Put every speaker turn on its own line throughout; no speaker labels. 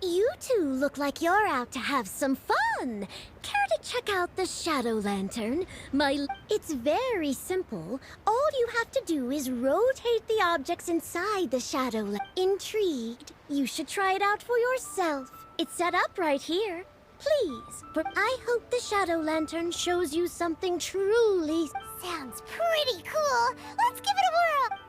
You two look like you're out to have some fun. Care to check out the shadow lantern? It's very simple. All you have to do is rotate the objects inside the shadow Intrigued? You should try it out for yourself. It's set up right here. Please, but I hope the shadow lantern shows you something truly...
Sounds pretty cool. Let's give it a whirl.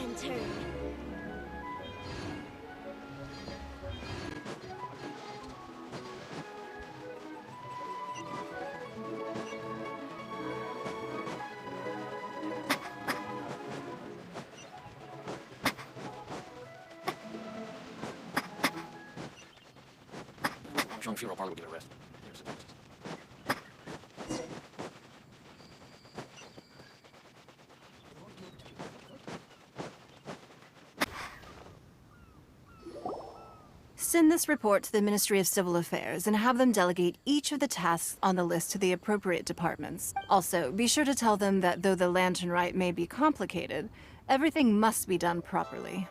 lantern.
Strong funeral parlor will give it a rest.
Send this report to the Ministry of Civil Affairs and have them delegate each of the tasks on the list to the appropriate departments. Also, be sure to tell them that though the lantern rite may be complicated, everything must be done properly.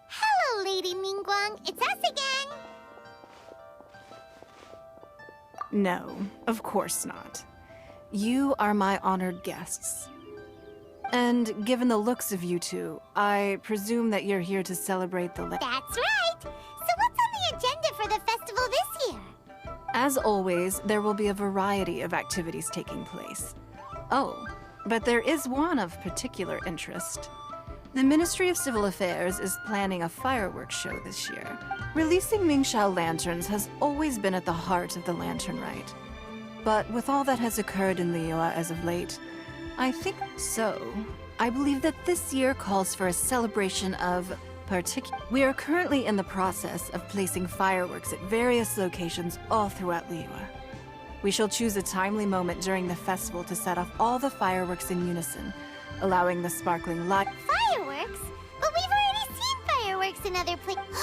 Hello, Lady Nin Guan. It's us again.
No, of course not. You are my honored guests. And given the looks of you two, I presume that you're here to celebrate the
That's right. So what's on the agenda for the festival this year?
As always, there will be a variety of activities taking place. Oh, but there is one of particular interest. The Ministry of Civil Affairs is planning a fireworks show this year. Releasing Mingxiao lanterns has always been at the heart of the Lantern Rite. But with all that has occurred in Liyue as of late, I think so. I believe that this year calls for a celebration of We are currently in the process of placing fireworks at various locations all throughout Liyue. We shall choose a timely moment during the festival to set off all the fireworks in unison, allowing the sparkling light.
Fireworks? But we've already seen fireworks in other places.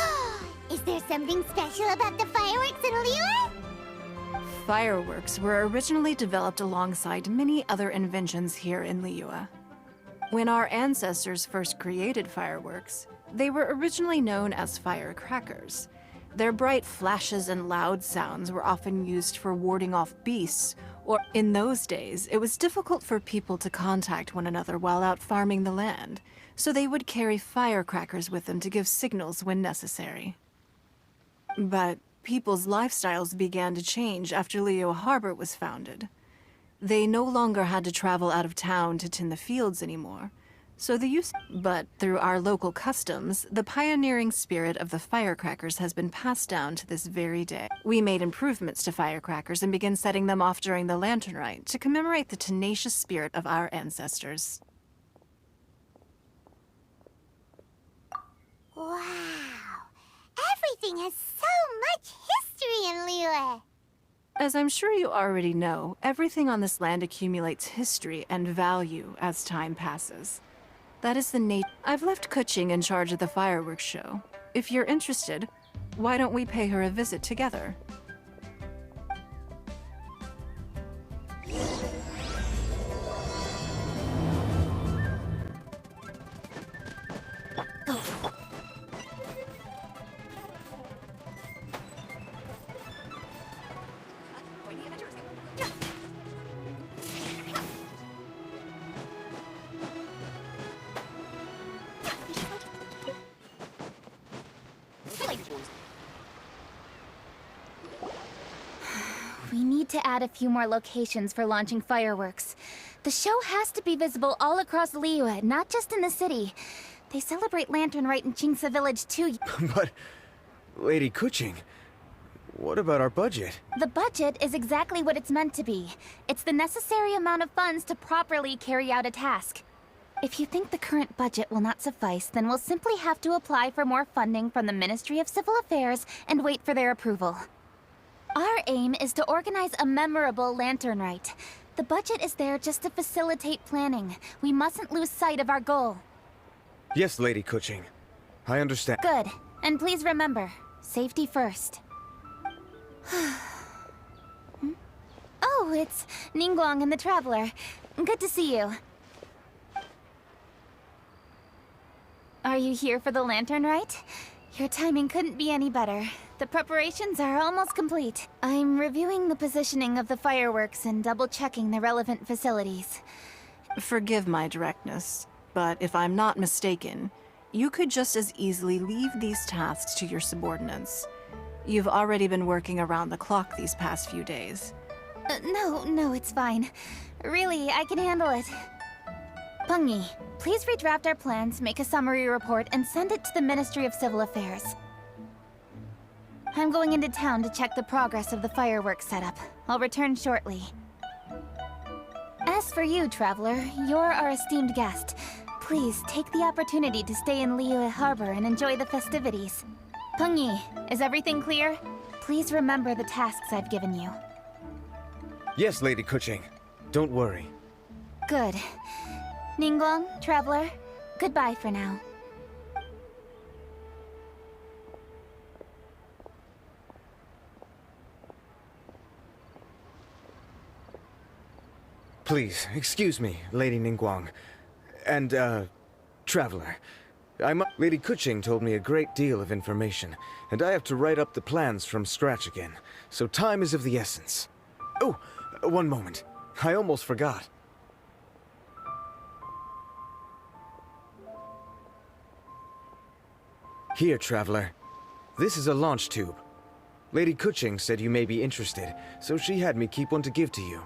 Is there something special about the fireworks in Liyue?
Fireworks were originally developed alongside many other inventions here in Liyue. When our ancestors first created fireworks, they were originally known as firecrackers. Their bright flashes and loud sounds were often used for warding off beasts, or in those days, it was difficult for people to contact one another while out farming the land, so they would carry firecrackers with them to give signals when necessary. But people's lifestyles began to change after Liyue Harbor was founded. They no longer had to travel out of town to tend the fields anymore. But through our local customs, the pioneering spirit of the firecrackers has been passed down to this very day. We made improvements to firecrackers and began setting them off during the Lantern Rite to commemorate the tenacious spirit of our ancestors.
Wow. Everything has so much history in Liyue.
As I'm sure you already know, everything on this land accumulates history and value as time passes. That is the nature. I've left Kuching in charge of the fireworks show. If you're interested, why don't we pay her a visit together?
We need to add a few more locations for launching fireworks. The show has to be visible all across Liyue, not just in the city. They celebrate Lantern Rite in Qingce Village too.
But, Lady Kuching, what about our budget?
The budget is exactly what it's meant to be. It's the necessary amount of funds to properly carry out a task. If you think the current budget will not suffice, then we'll simply have to apply for more funding from the Ministry of Civil Affairs and wait for their approval. Our aim is to organize a memorable Lantern Rite. The budget is there just to facilitate planning. We mustn't lose sight of our goal.
Yes, Lady Kuching. I understand.
Good. And please remember, safety first. Oh, it's Nin Guan and the Traveler. Good to see you. Are you here for the Lantern Rite? Your timing couldn't be any better. The preparations are almost complete. I'm reviewing the positioning of the fireworks and double-checking the relevant facilities.
Forgive my directness, but if I'm not mistaken, you could just as easily leave these tasks to your subordinates. You've already been working around the clock these past few days.
No, it's fine. Really, I can handle it. Pengyi, please redraft our plans, make a summary report, and send it to the Ministry of Civil Affairs. I'm going into town to check the progress of the fireworks setup. I'll return shortly. As for you, Traveler, you're our esteemed guest. Please take the opportunity to stay in Liyue Harbor and enjoy the festivities. Pengyi, is everything clear? Please remember the tasks I've given you.
Yes, Lady Kuching. Don't worry.
Good. Ning Guan, Traveler, goodbye for now.
Please, excuse me, Lady Nин Gуан. And, Traveler. Lady Kuching told me a great deal of information, and I have to write up the plans from scratch again, so time is of the essence. Oh, one moment. I almost forgot. Here, Traveler. This is a launch tube. Lady Kuching said you may be interested, so she had me keep one to give to you.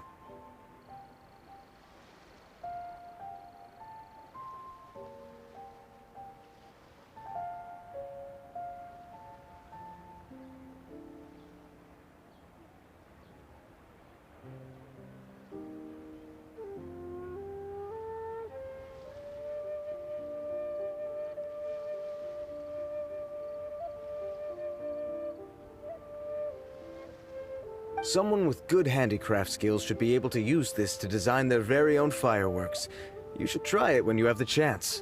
Someone with good handicraft skills should be able to use this to design their very own fireworks. You should try it when you have the chance.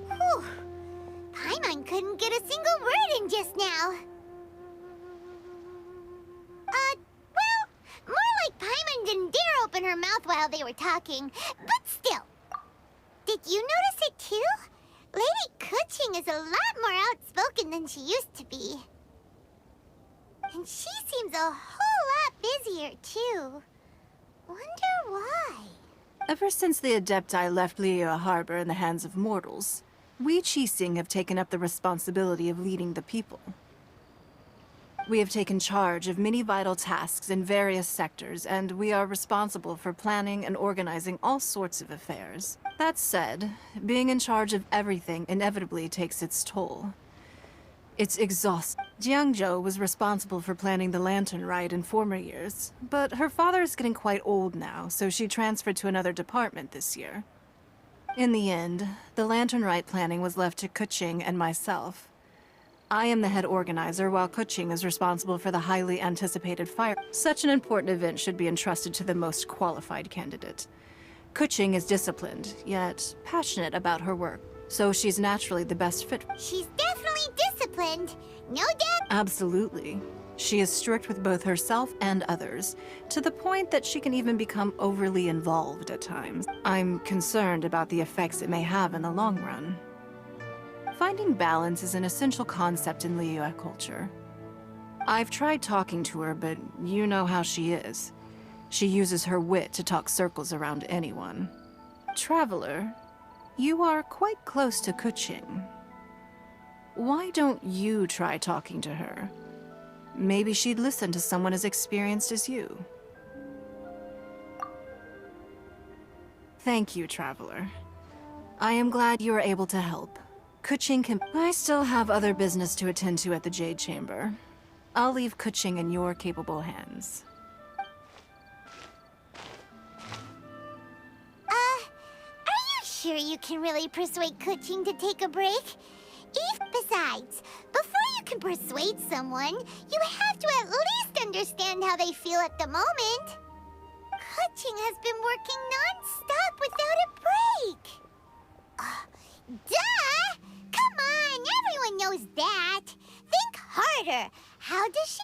Whew. Paimon couldn't get a single word in just now. Well, more like Paimon didn't dare open her mouth while they were talking, but still. Did you notice it too? Lady Kuching is a lot more outspoken than she used to be. And she seems a whole lot busier too. Wonder why?
Ever since the Adepti left Liyue Harbor in the hands of mortals, we Qixing have taken up the responsibility of leading the people. We have taken charge of many vital tasks in various sectors, and we are responsible for planning and organizing all sorts of affairs. That said, being in charge of everything inevitably takes its toll. It's exhausting. Jiangzhou was responsible for planning the Lantern Ride in former years, but her father is getting quite old now, so she transferred to another department this year. In the end, the Lantern Ride planning was left to Kuching and myself. I am the head organizer, while Kuching is responsible for the highly anticipated fire. Such an important event should be entrusted to the most qualified candidate. Kuching is disciplined, yet passionate about her work, so she's naturally the best fit.
She's definitely disciplined. No doubt.
Absolutely. She is strict with both herself and others, to the point that she can even become overly involved at times. I'm concerned about the effects it may have in the long run. Finding balance is an essential concept in Liyue culture. I've tried talking to her, but you know how she is. She uses her wit to talk circles around anyone. Traveler, you are quite close to Kuching. Why don't you try talking to her? Maybe she'd listen to someone as experienced as you. Thank you, Traveler. I am glad you were able to help. Kuching can... I still have other business to attend to at the Jade Chamber. I'll leave Kuching in your capable hands.
Are you sure you can really persuade Kuching to take a break? Besides, before you can persuade someone, you have to at least understand how they feel at the moment. Kuching has been working non-stop without a break. Duh! Come on, everyone knows that. Think harder. How does she...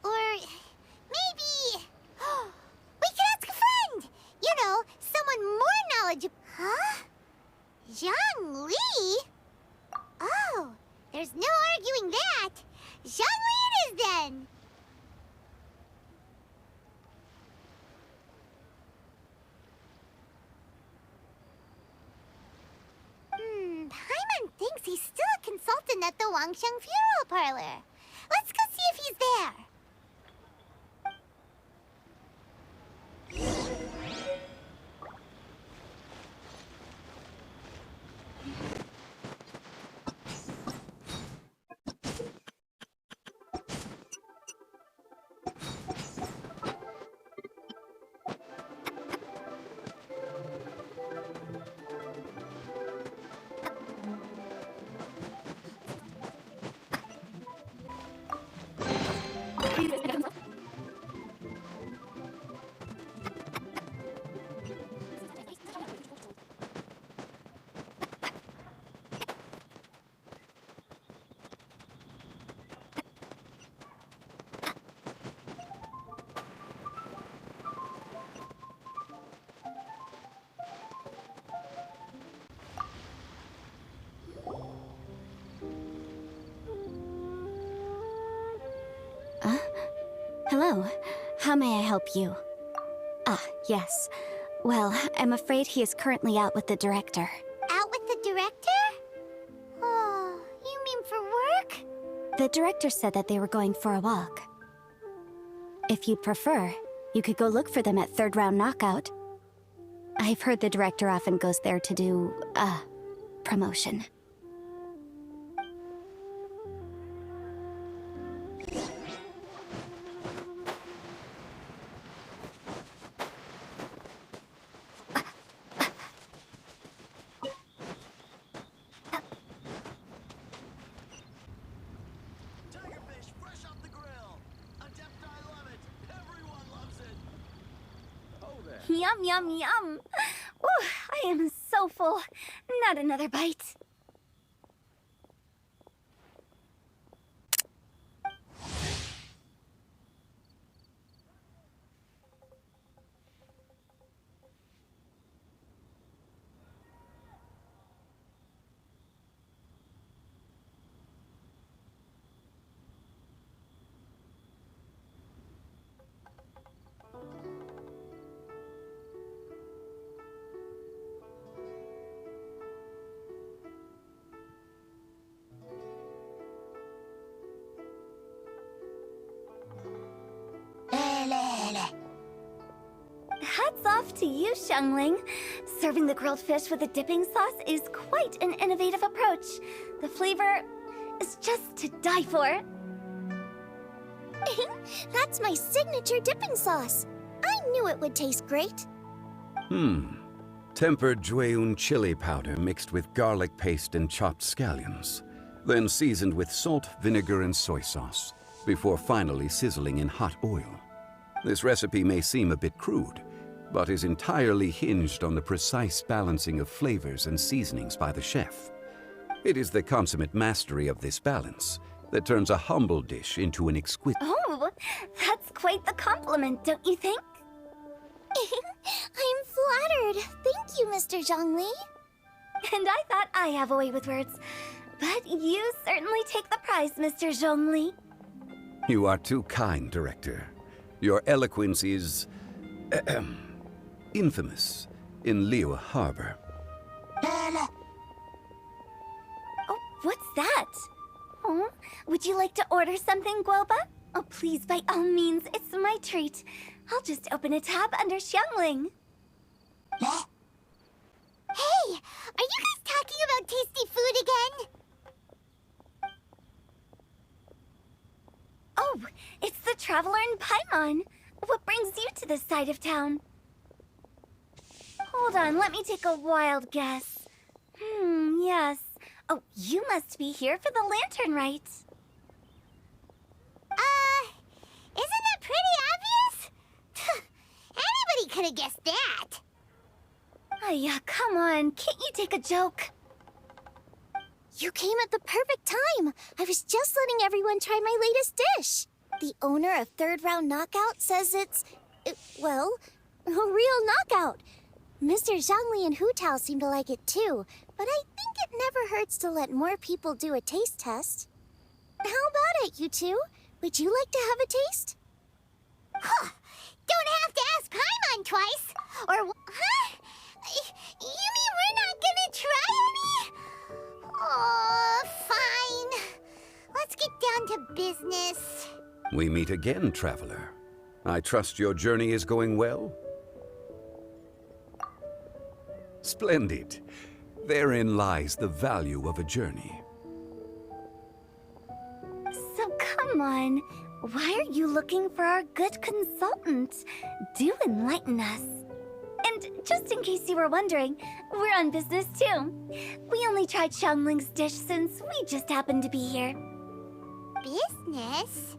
Or maybe... We could ask a friend! You know, someone more knowledgeable... Huh? Zhang Li? Oh, there's no arguing that. Zhang Li it is then. Paimon thinks he's at the Wangsheng Funeral Parlor. Let's go see if he's there.
Hello. How may I help you? Ah, yes. Well, I'm afraid he is currently out with the director.
Out with the director? Oh, you mean for work?
The director said that they were going for a walk. If you'd prefer, you could go look for them at Third Round Knockout. I've heard the director often goes there to do, promotion.
Yum, yum, yum. Ooh, I am so full. Not another bite. Hats off to you, Xiangling. Serving the grilled fish with a dipping sauce is quite an innovative approach. The flavor is just to die for.
That's my signature dipping sauce. I knew it would taste great.
Tempered Jueyun chili powder mixed with garlic paste and chopped scallions, then seasoned with salt, vinegar, and soy sauce, before finally sizzling in hot oil. This recipe may seem a bit crude, but is entirely hinged on the precise balancing of flavors and seasonings by the chef. It is the consummate mastery of this balance that turns a humble dish into an exquisite.
Oh, that's quite the compliment, don't you think?
I'm flattered. Thank you, Mr. Zhongli.
And I thought I have a way with words. But you certainly take the prize, Mr. Zhongli.
You are too kind, Director. Your eloquence is infamous in Liyue Harbor.
Oh, what's that? Oh, would you like to order something, Guoba? Oh, please, by all means, it's my treat. I'll just open a tab under Xiangling.
Hey, are you guys talking about tasty food again?
Oh, it's the Traveler in Paimon. What brings you to this side of town? Hold on, let me take a wild guess. Yes. Oh, you must be here for the lantern rite.
Isn't that pretty obvious? Anybody could have guessed that.
Oh, yeah, come on. Can't you take a joke?
You came at the perfect time. I was just letting everyone try my latest dish. The owner of Third Round Knockout says well, a real knockout. Mr. Zhongli and Hu Tao seem to like it too, but I think it never hurts to let more people do a taste test. How about it, you two? Would you like to have a taste?
Huh. Don't have to ask Paimon twice. Or, huh? You mean we're not gonna try any? Oh, fine. let's get down to business.
We meet again, traveler. I trust your journey is going well? Splendid. Therein lies the value of a journey.
So come on. Why are you looking for our good consultant? Do enlighten us. And just in case you were wondering, we're on business too. We only tried Xiangling's dish since we just happened to be here.
Business?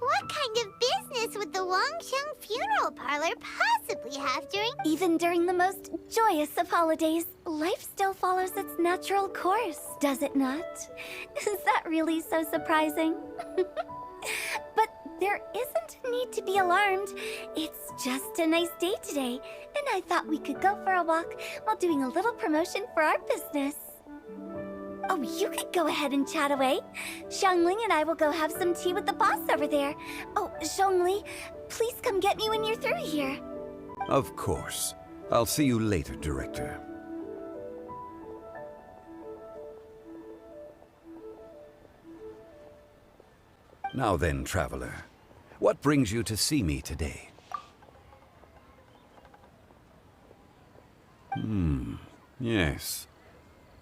What kind of business would the Wangsheng funeral parlor possibly have during...
Even during the most joyous of holidays, life still follows its natural course, does it not? Is that really so surprising? But there isn't a need to be alarmed. It's just a nice day today, and I thought we could go for a walk while doing a little promotion for our business. Oh, you could go ahead and chat away. Xiangling and I will go have some tea with the boss over there. Oh, Zhongli, please come get me when you're through here.
Of course. I'll see you later, Director. Now then, traveler. What brings you to see me today? Yes.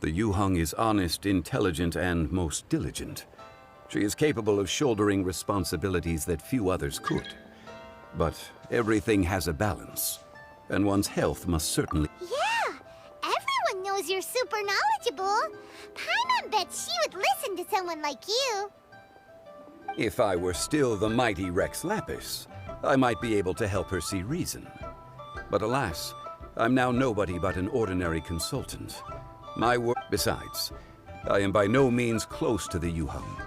The Yuheng is honest, intelligent, and most diligent. She is capable of shouldering responsibilities that few others could. But everything has a balance, and one's health must certainly...
Yeah, everyone knows you're super knowledgeable. Paimon bets she would listen to someone like you.
If I were still the mighty Rex Lapis, I might be able to help her see reason. But alas, I'm now nobody but an ordinary consultant. My work... Besides, I am by no means close to the Yuheng.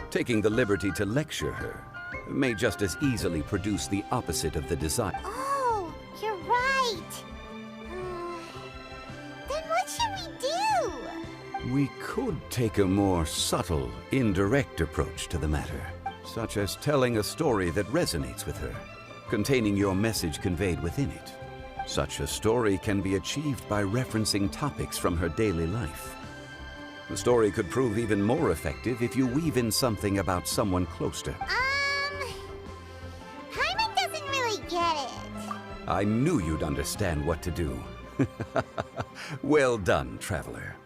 Taking the liberty to lecture her may just as easily produce the opposite of the desire.
Oh, you're right. Then what should we do?
We could take a more subtle, indirect approach to the matter, such as telling a story that resonates with her, containing your message conveyed within it. Such a story can be achieved by referencing topics from her daily life. The story could prove even more effective if you weave in something about someone close to her.
Paimon doesn't really get it.
I knew you'd understand what to do. Well done, traveler.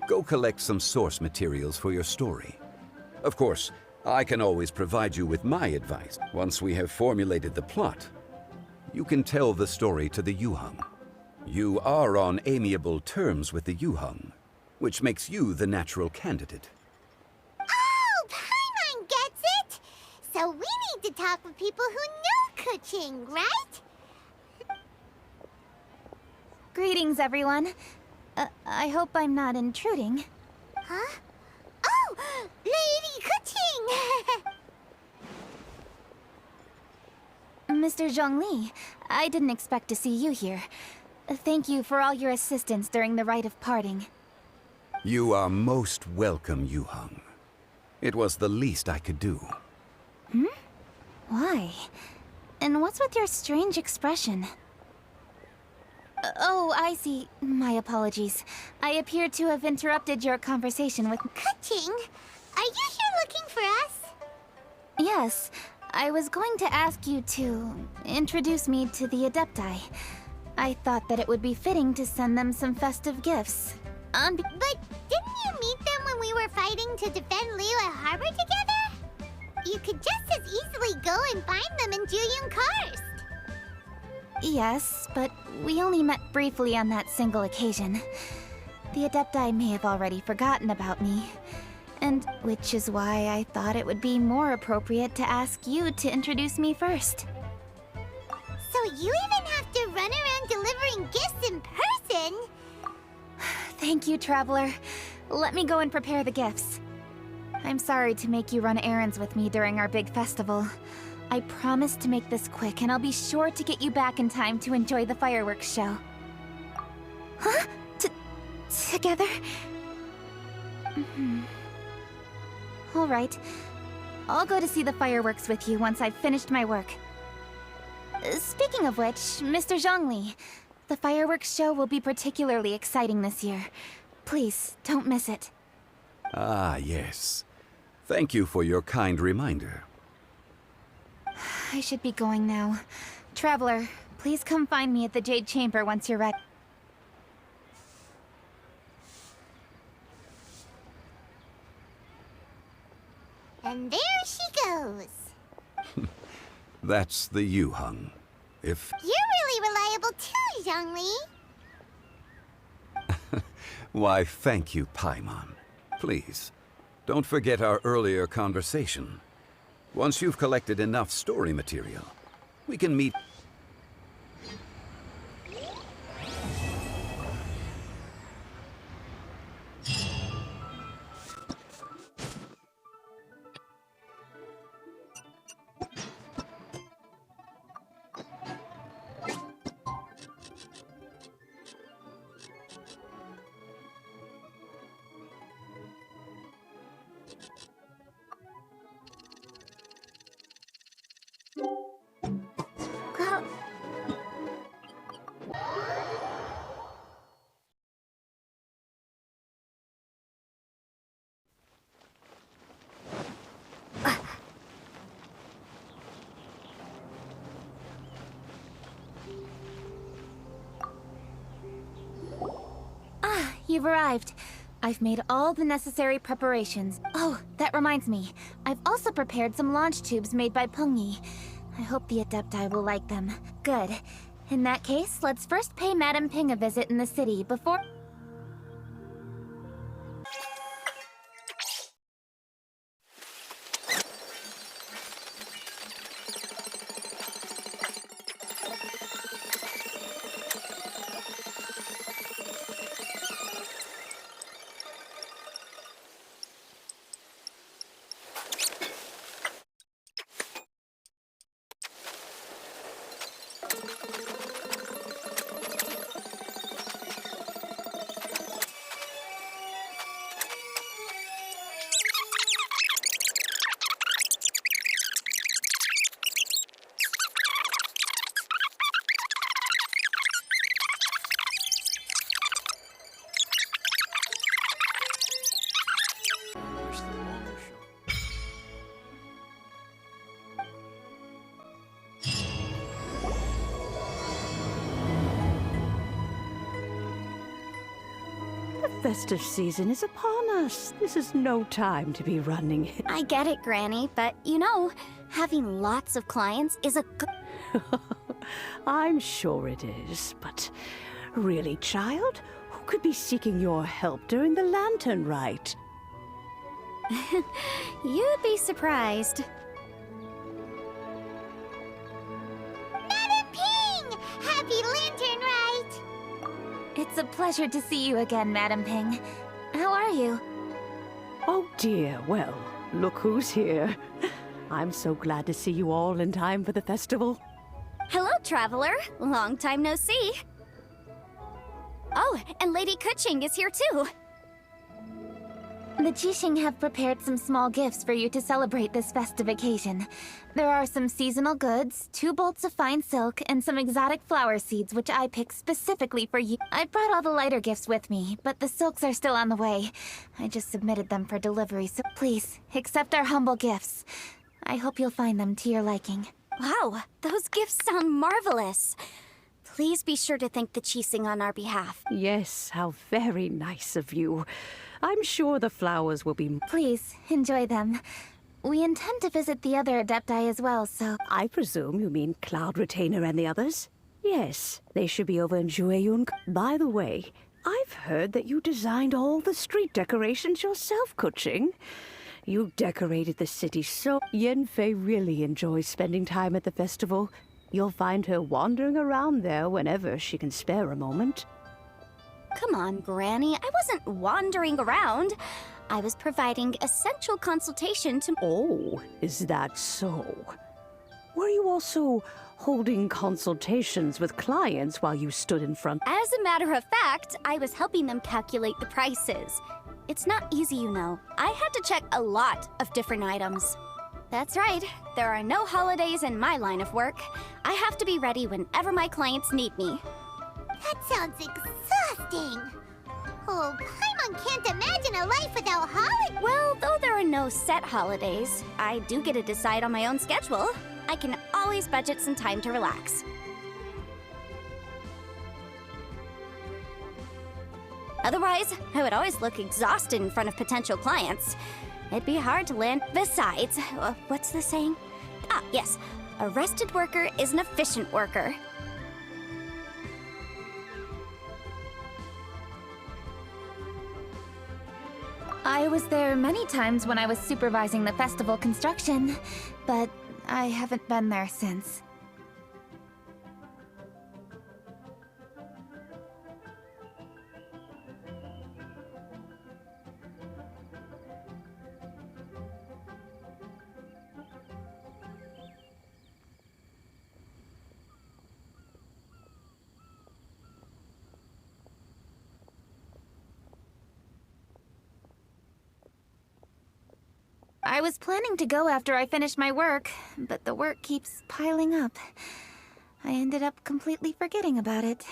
Go collect some source materials for your story. Of course, I can always provide you with my advice. Once we have formulated the plot, you can tell the story to the Yuheng. You are on amiable terms with the Yuheng, which makes you the natural candidate.
Oh, Paimon gets it! So we need to talk with people who know Kuching, right?
Greetings, everyone. I hope I'm not intruding.
Huh? Oh, Lady Kuching!
Mr. Zhongli, I didn't expect to see you here. Thank you for all your assistance during the rite of parting.
You are most welcome, Yuheng. It was the least I could do.
Why? And what's with your strange expression? Oh, I see. My apologies. I appear to have interrupted your conversation with...
Kuching, are you here looking for us?
Yes, I was going to ask you to introduce me to the Adepti. I thought that it would be fitting to send them some festive gifts.
But didn't you meet them when we were fighting to defend Liyue Harbor together? You could just as easily go and find them in Juyun Karst.
Yes, but we only met briefly on that single occasion. The Adepti may have already forgotten about me. And which is why I thought it would be more appropriate to ask you to introduce me first.
So you even have to run around delivering gifts in person?
Thank you, Traveler. Let me go and prepare the gifts. I'm sorry to make you run errands with me during our big festival. I promise to make this quick, and I'll be sure to get you back in time to enjoy the fireworks show. Huh? Together? All right. I'll go to see the fireworks with you once I've finished my work. Speaking of which, Mr. Zhongli, the fireworks show will be particularly exciting this year. Please, don't miss it.
Ah, yes. Thank you for your kind reminder.
I should be going now. Traveler, please come find me at the Jade Chamber once you're ready.
And there she goes.
That's the Yuhung. If...
You're really reliable too, Zhongli.
Why, thank you, Paimon. Please, don't forget our earlier conversation. Once you've collected enough story material, we can meet...
You've arrived. I've made all the necessary preparations. Oh, that reminds me. I've also prepared some launch tubes made by Pengyi. I hope the Adepti will like them. Good. In that case, let's first pay Madame Ping a visit in the city before...
The festive season is upon us. This is no time to be running.
I get it, Granny, but you know, having lots of clients is a good...
I'm sure it is, but really, child? Who could be seeking your help during the lantern rite?
You'd be surprised.
Madam Ping! Happy Lantern Rite!
It's a pleasure to see you again, Madame Ping. How are you?
Oh dear, well, look who's here. I'm so glad to see you all in time for the festival.
Hello, traveler. Long time no see. Oh, and Lady Kuching is here too.
The Jixing have prepared some small gifts for you to celebrate this festive occasion. There are some seasonal goods, 2 bolts of fine silk, and some exotic flower seeds which I picked specifically for you. I brought all the lighter gifts with me, but the silks are still on the way. I just submitted them for delivery, so please, accept our humble gifts. I hope you'll find them to your liking.
Wow, those gifts sound marvelous. Please be sure to thank the Jixing on our behalf.
Yes, how very nice of you. I'm sure the flowers will be...
Please, enjoy them. We intend to visit the other Adepti as well, so...
I presume you mean Cloud Retainer and the others? Yes, they should be over in Jueyun. By the way, I've heard that you designed all the street decorations yourself, Kuching. You decorated the city so... Yanfei really enjoys spending time at the festival. You'll find her wandering around there whenever she can spare a moment.
Come on, Granny. I wasn't wandering around. I was providing essential consultation to...
Oh, is that so? Were you also holding consultations with clients while you stood in front?
As a matter of fact, I was helping them calculate the prices. It's not easy, you know. I had to check a lot of different items. That's right. There are no holidays in my line of work. I have to be ready whenever my clients need me.
That sounds exhausting. Oh, Paimon Guan can't imagine a life without holidays.
Well, though there are no set holidays, I do get to decide on my own schedule. I can always budget some time to relax. Otherwise, I would always look exhausted in front of potential clients. It'd be hard to land. Besides, what's the saying? Ah, yes. A rested worker is an efficient worker.
I was there many times when I was supervising the festival construction, but I haven't been there since. I was planning to go after I finished my work, but the work keeps piling up. I ended up completely forgetting about it.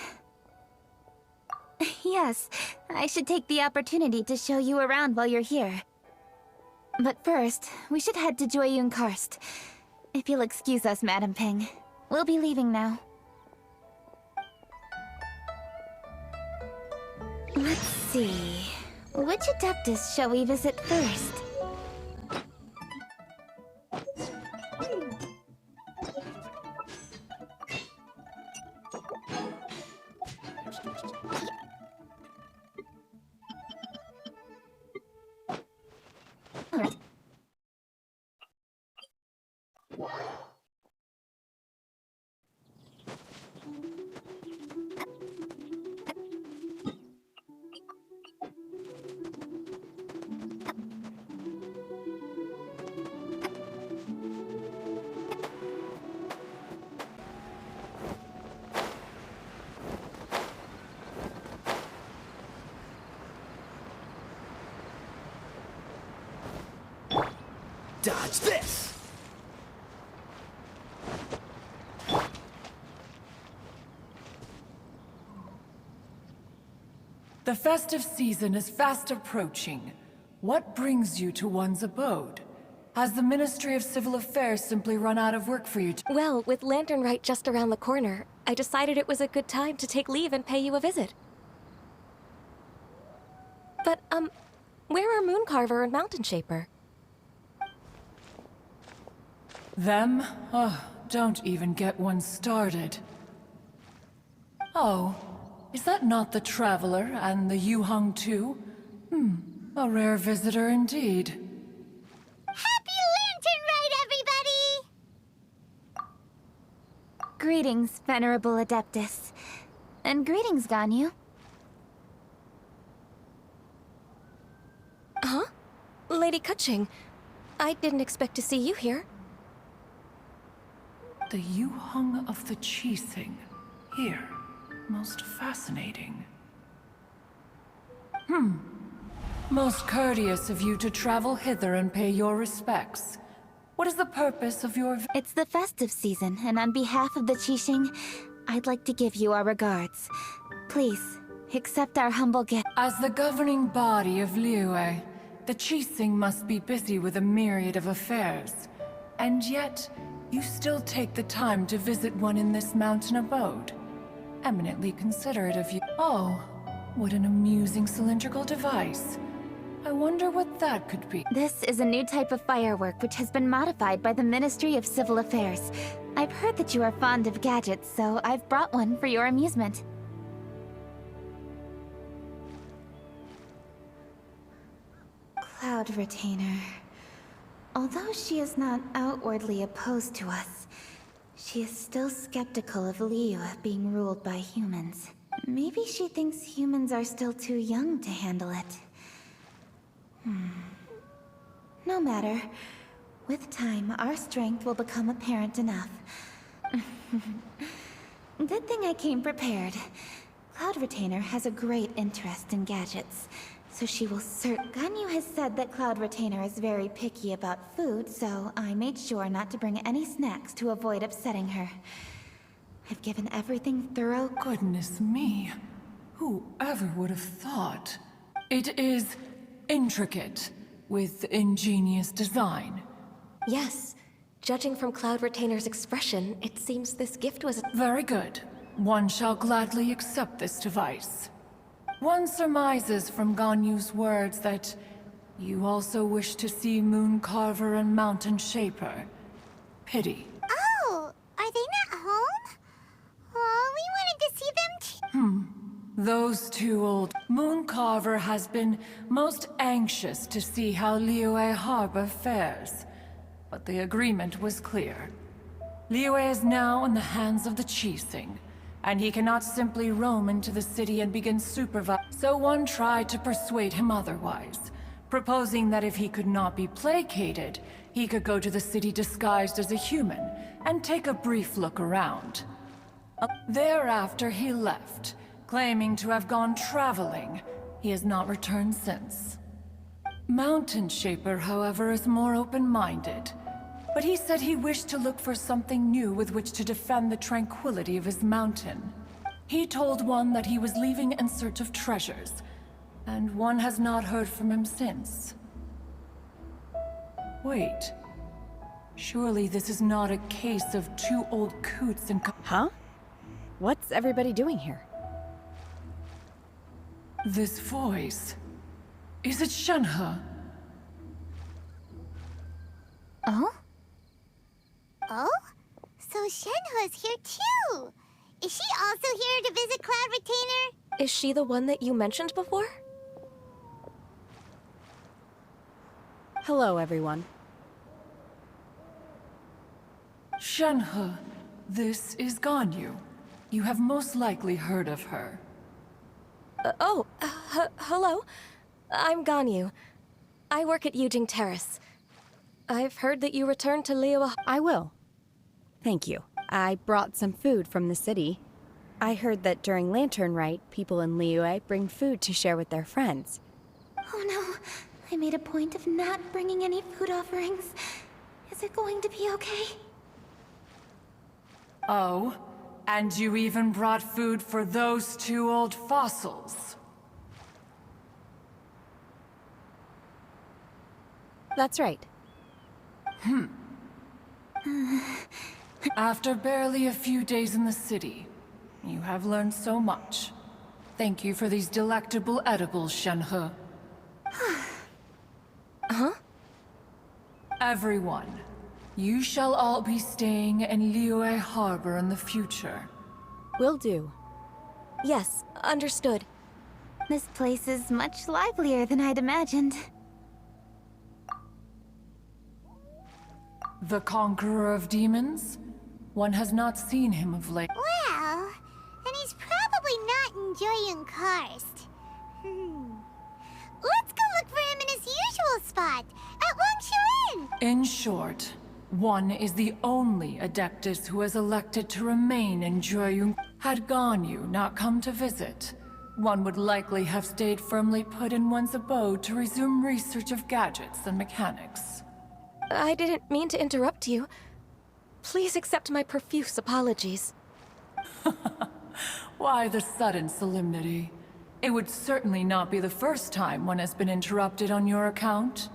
Yes, I should take the opportunity to show you around while you're here. But first, we should head to Jueyun Karst. If you'll excuse us, Madam Ping. We'll be leaving now. Let's see. Which Adeptus shall we visit first? Alright.
Dodge this!
The festive season is fast approaching. What brings you to one's abode? Has the Ministry of Civil Affairs simply run out of work for you to—
Well, with Lantern Rite just around the corner, I decided it was a good time to take leave and pay you a visit. But, where are Mooncarver and Mountain Shaper?
Them? Oh, don't even get one started. Oh, is that not the Traveler and the Yuheng too? A rare visitor indeed.
Happy Lantern Rite, everybody!
Greetings, Venerable Adeptus. And greetings, Ganyu.
Huh? Lady Kuching, I didn't expect to see you here.
The Yuheng of the Qixing. Here. Most fascinating. Most courteous of you to travel hither and pay your respects. What is the purpose of your—
It's the festive season, and on behalf of the Qixing, I'd like to give you our regards. Please, accept our humble gift.
As the governing body of Liyue, the Qixing must be busy with a myriad of affairs. And yet, you still take the time to visit one in this mountain abode. Eminently considerate of you. Oh, what an amusing cylindrical device. I wonder what that could be.
This is a new type of firework which has been modified by the Ministry of Civil Affairs. I've heard that you are fond of gadgets, so I've brought one for your amusement. Cloud Retainer. Although she is not outwardly opposed to us, she is still skeptical of Liyue being ruled by humans. Maybe she thinks humans are still too young to handle it. No matter. With time, our strength will become apparent enough. Good thing I came prepared. Cloud Retainer has a great interest in gadgets, so she will Ganyu has said that Cloud Retainer is very picky about food, so I made sure not to bring any snacks to avoid upsetting her. I've given everything thorough—
Goodness me. Whoever would have thought? It is intricate, with ingenious design.
Yes. Judging from Cloud Retainer's expression, it seems this gift was...
Very good. One shall gladly accept this device. One surmises from Ganyu's words that you also wish to see Moon Carver and Mountain Shaper. Pity.
Oh, are they not home? Oh, we wanted to see them too.
Those two old... Moon Carver has been most anxious to see how Liyue Harbor fares. But the agreement was clear. Liyue is now in the hands of the Qixing, and he cannot simply roam into the city and begin supervising. So one tried to persuade him otherwise, proposing that if he could not be placated, he could go to the city disguised as a human and take a brief look around. Thereafter he left, claiming to have gone traveling. He has not returned since. Mountain Shaper, however, is more open-minded. But he said he wished to look for something new with which to defend the tranquility of his mountain. He told one that he was leaving in search of treasures, and one has not heard from him since. Wait. Surely this is not a case of two old coots and...
Huh? What's everybody doing here?
This voice... Is it Shenhe?
Oh?
Oh? So Shenhe's here too! Is she also here to visit Cloud Retainer?
Is she the one that you mentioned before?
Hello, everyone.
Shenhe, this is Ganyu. You have most likely heard of her.
Hello. I'm Ganyu. I work at Yujing Terrace. I've heard that you returned to Liyue.
I will. Thank you. I brought some food from the city. I heard that during Lantern Rite, people in Liyue bring food to share with their friends.
Oh no, I made a point of not bringing any food offerings. Is it going to be okay?
Oh, and you even brought food for those two old fossils.
That's right.
After barely a few days in the city, you have learned so much. Thank you for these delectable edibles, Shenhe.
Huh?
Everyone, you shall all be staying in Liyue Harbor in the future.
Will do.
Yes, understood.
This place is much livelier than I'd imagined.
The Conqueror of Demons? One has not seen him of late.
Well, then he's probably not enjoying Karst. Let's go look for him in his usual spot, at Wangshu Inn!
In short, one is the only Adeptus who has elected to remain in Joyung. Had Ganyu not come to visit, one would likely have stayed firmly put in one's abode to resume research of gadgets and mechanics.
I didn't mean to interrupt you. Please accept my profuse apologies.
Why the sudden solemnity? It would certainly not be the first time one has been interrupted on your account.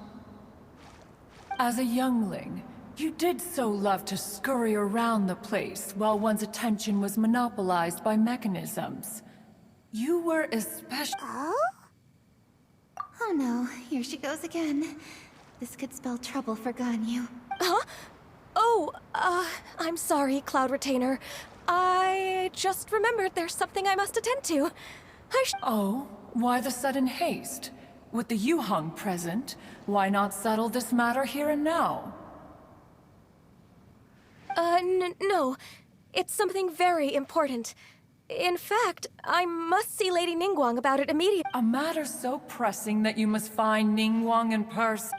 As a youngling, you did so love to scurry around the place while one's attention was monopolized by mechanisms. You were especially...
Oh?
Oh no, here she goes again. This could spell trouble for Ganyu.
Huh? Oh, I'm sorry, Cloud Retainer. I just remembered there's something I must attend to.
Oh, why the sudden haste? With the Yuheng present, why not settle this matter here and now?
No. It's something very important. In fact, I must see Lady Nin Guan about it immediately.
A matter so pressing that you must find Nin Guan in person?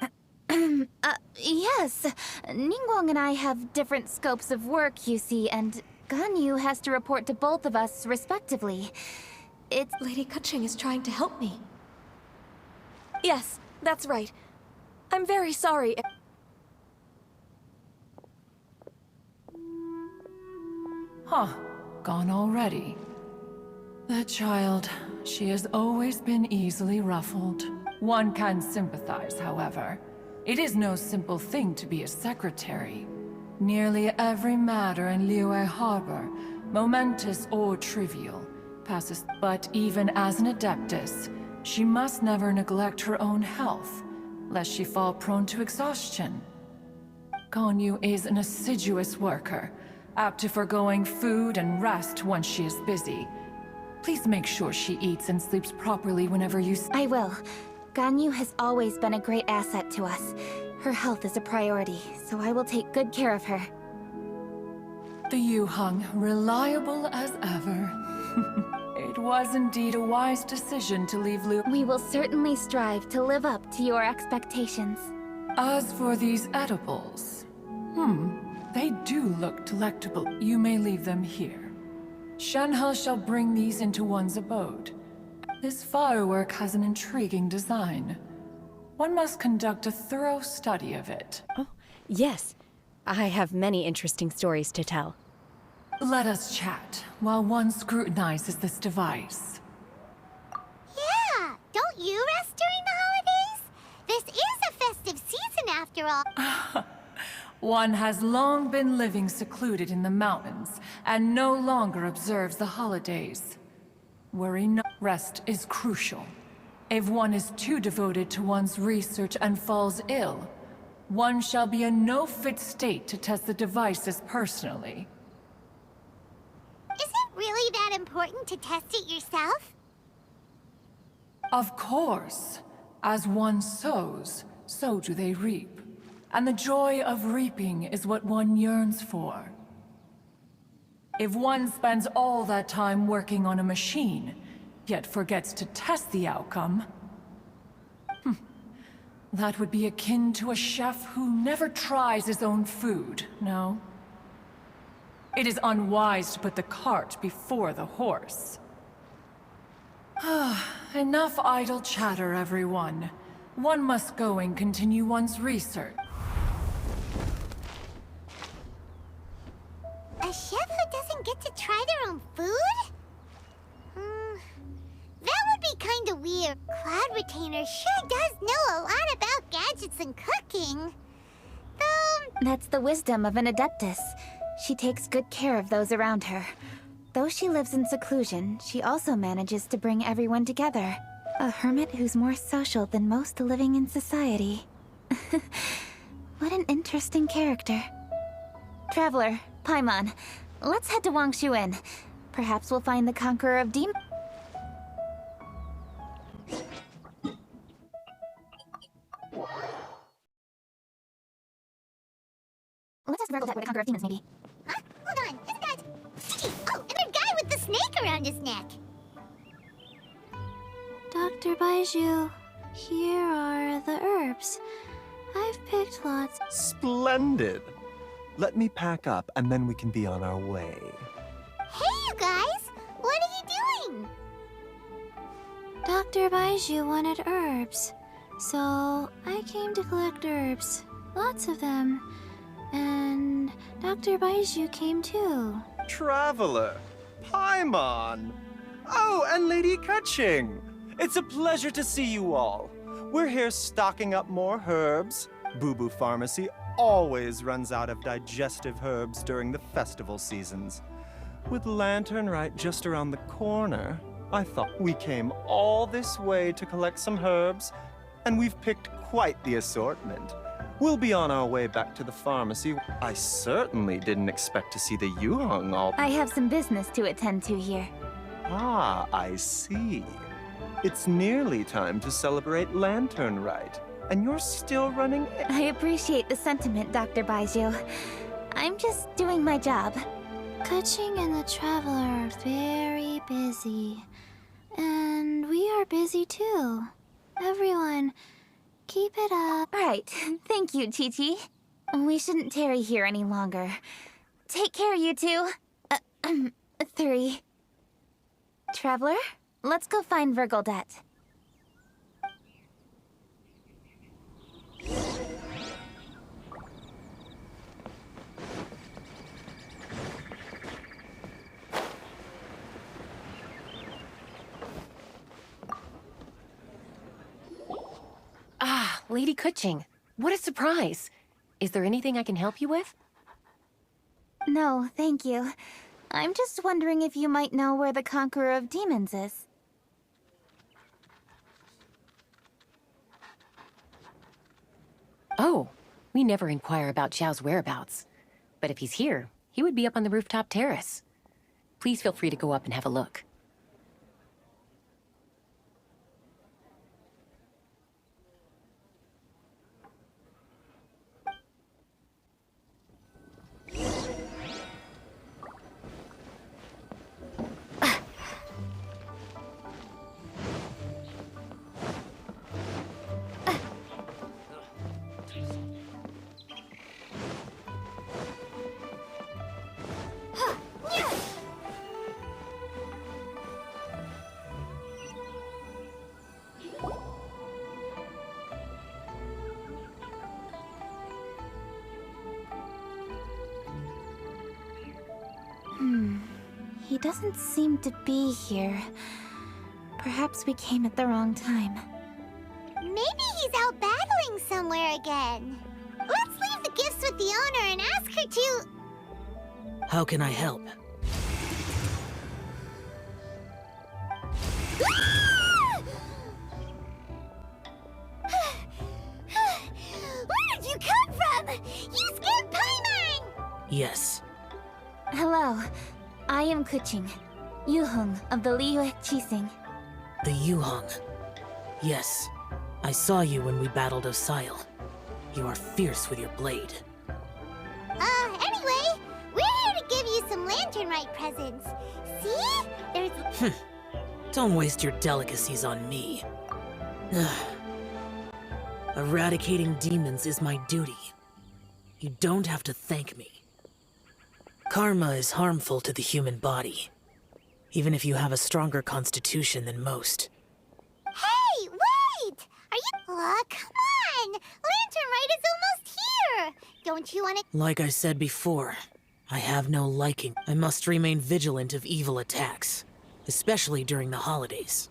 Yes. Nin Guan and I have different scopes of work, you see, and Ganyu has to report to both of us respectively. It's...
Lady Kuching is trying to help me. Yes, that's right. I'm very sorry.
Huh. Gone already. That child... she has always been easily ruffled. One can sympathize, however. It is no simple thing to be a secretary. Nearly every matter in Liyue Harbor, momentous or trivial, passes. But even as an adeptus, she must never neglect her own health, lest she fall prone to exhaustion. Ganyu is an assiduous worker, apt to forgoing food and rest once she is busy. Please make sure she eats and sleeps properly whenever you...
I will. Ganyu has always been a great asset to us. Her health is a priority, so I will take good care of her.
The Yuheng, reliable as ever. It was indeed a wise decision to leave Lu...
We will certainly strive to live up to your expectations.
As for these edibles... they do look delectable. You may leave them here. Shenhe shall bring these into one's abode. This firework has an intriguing design. One must conduct a thorough study of it.
Oh, yes. I have many interesting stories to tell.
Let us chat while one scrutinizes this device.
Yeah, don't you rest during the holidays? This is a festive season after all.
One has long been living secluded in the mountains and no longer observes the holidays. Worry not. Rest is crucial. If one is too devoted to one's research and falls ill, one shall be in no fit state to test the devices personally.
Is it really that important to test it yourself?
Of course. As one sows, so do they reap. And the joy of reaping is what one yearns for. If one spends all that time working on a machine, yet forgets to test the outcome, that would be akin to a chef who never tries his own food, no? It is unwise to put the cart before the horse. Enough idle chatter, everyone. One must go and continue one's research.
A chef who doesn't get to try their own food? That would be kinda weird. Cloud Retainer sure does know a lot about gadgets and cooking. Though...
That's the wisdom of an adeptus. She takes good care of those around her. Though she lives in seclusion, she also manages to bring everyone together. A hermit who's more social than most living in society. What an interesting character. Traveler, Paimon, let's head to Wangshuin. Perhaps we'll find the Conqueror of Demons. Let's ask Virgil where the Conqueror of Demons may be.
Huh? Hold on, isn't that... Oh, and the guy with the snake around his neck!
Dr. Baiju, here are the herbs. I've picked lots.
Splendid! Let me pack up, and then we can be on our way.
Hey, you guys! What are you doing?
Dr. Baiju wanted herbs, so I came to collect herbs. Lots of them. And Dr. Baiju came too.
Traveler! Paimon! Oh, and Lady Kuching! It's a pleasure to see you all. We're here stocking up more herbs. Boo Boo Pharmacy always runs out of digestive herbs during the festival seasons. With Lantern right just around the corner, I thought we came all this way to collect some herbs, and we've picked quite the assortment. We'll be on our way back to the pharmacy. I certainly didn't expect to see the Yuheng all...
I have some business to attend to here.
Ah, I see. It's nearly time to celebrate Lantern Rite, and you're still running...
I appreciate the sentiment, Dr. Baiju. I'm just doing my job.
Kuching and the Traveler are very busy. And we are busy too. Everyone, keep it up.
Right. Thank you, Chi-Chi. We shouldn't tarry here any longer. Take care, you two. 3. Traveler, let's go find Virgildet.
Lady Kuching, what a surprise. Is there anything I can help you with?
No, thank you. I'm just wondering if you might know where the Conqueror of Demons is.
Oh, we never inquire about Xiao's whereabouts. But if he's here, he would be up on the rooftop terrace. Please feel free to go up and have a look.
He doesn't seem to be here. Perhaps we came at the wrong time.
Maybe he's out battling somewhere again. Let's leave the gifts with the owner and ask her to...
How can I help?
Where did you come from? You scared Paimon!
Yes.
Hello, I am Kuching, Yuhong of the Liyue Qixing.
The Yuhong. Yes. I saw you when we battled Osile. You are fierce with your blade.
Anyway, we're here to give you some Lanternite presents. See? There's...
Don't waste your delicacies on me. Eradicating demons is my duty. You don't have to thank me. Karma is harmful to the human body, even if you have a stronger constitution than most.
Hey, wait! Are you... Aw, come on! Lanternite is almost here! Don't you want to...
Like I said before, I have no liking. I must remain vigilant of evil attacks, especially during the holidays.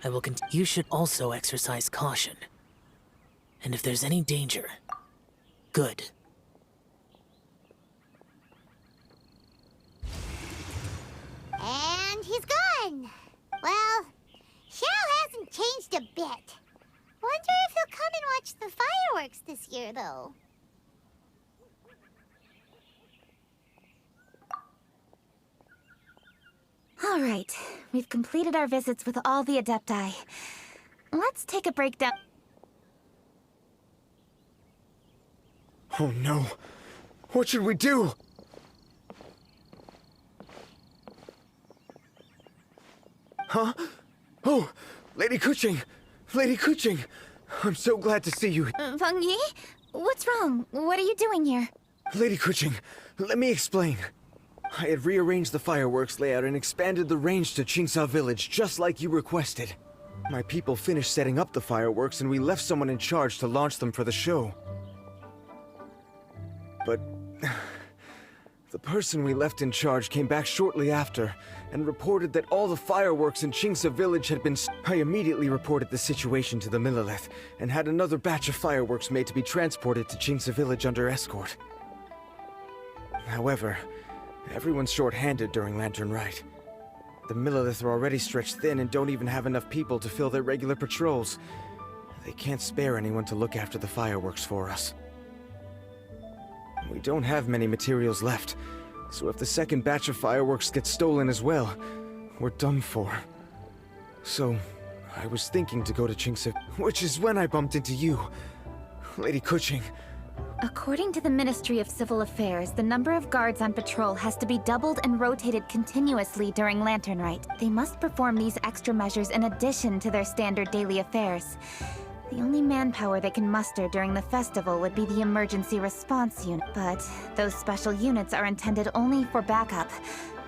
I will continue. You should also exercise caution. And if there's any danger, good.
And he's gone! Well, Xiao hasn't changed a bit. Wonder if he'll come and watch the fireworks this year, though.
All right, we've completed our visits with all the Adepti. Let's take a break down.
Oh no. What should we do? Huh? Oh, Lady Kuching! Lady Kuching! I'm so glad to see you.
Feng Yi? What's wrong? What are you doing here?
Lady Kuching, let me explain. I had rearranged the fireworks layout and expanded the range to Qingsa Village, just like you requested. My people finished setting up the fireworks and we left someone in charge to launch them for the show. But... the person we left in charge came back shortly after and reported that all the fireworks in Qingsa Village had been... I immediately reported the situation to the Mimoleth and had another batch of fireworks made to be transported to Qingsa Village under escort. However, everyone's short-handed during Lantern Rite. The Mimoleth are already stretched thin and don't even have enough people to fill their regular patrols. They can't spare anyone to look after the fireworks for us. We don't have many materials left, so if the second batch of fireworks gets stolen as well, we're done for. So, I was thinking to go to Qingsa, which is when I bumped into you, Lady Kuching.
According to the Ministry of Civil Affairs, the number of guards on patrol has to be doubled and rotated continuously during Lantern Rite. They must perform these extra measures in addition to their standard daily affairs. The only manpower they can muster during the festival would be the emergency response unit. But those special units are intended only for backup.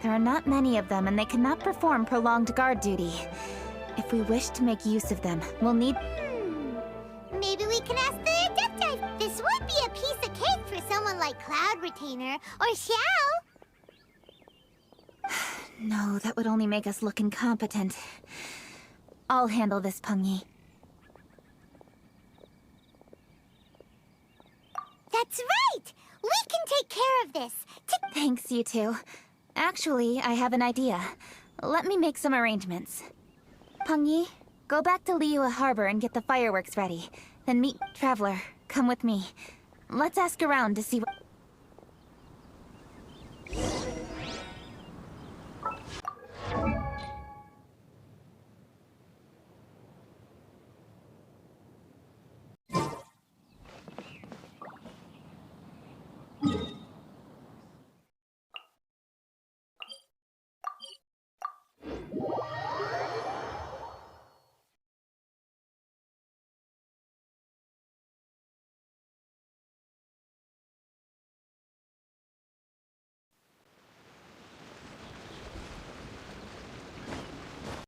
There are not many of them and they cannot perform prolonged guard duty. If we wish to make use of them, we'll need...
Maybe we can ask the Adepti. This would be a piece of cake for someone like Cloud Retainer or Xiao.
No, that would only make us look incompetent. I'll handle this, Peng Yi.
That's right! We can take care of this.
Thanks, you two. Actually, I have an idea. Let me make some arrangements. Peng Yi, go back to Liyue Harbor and get the fireworks ready. Then meet Traveler. Come with me. Let's ask around to see what...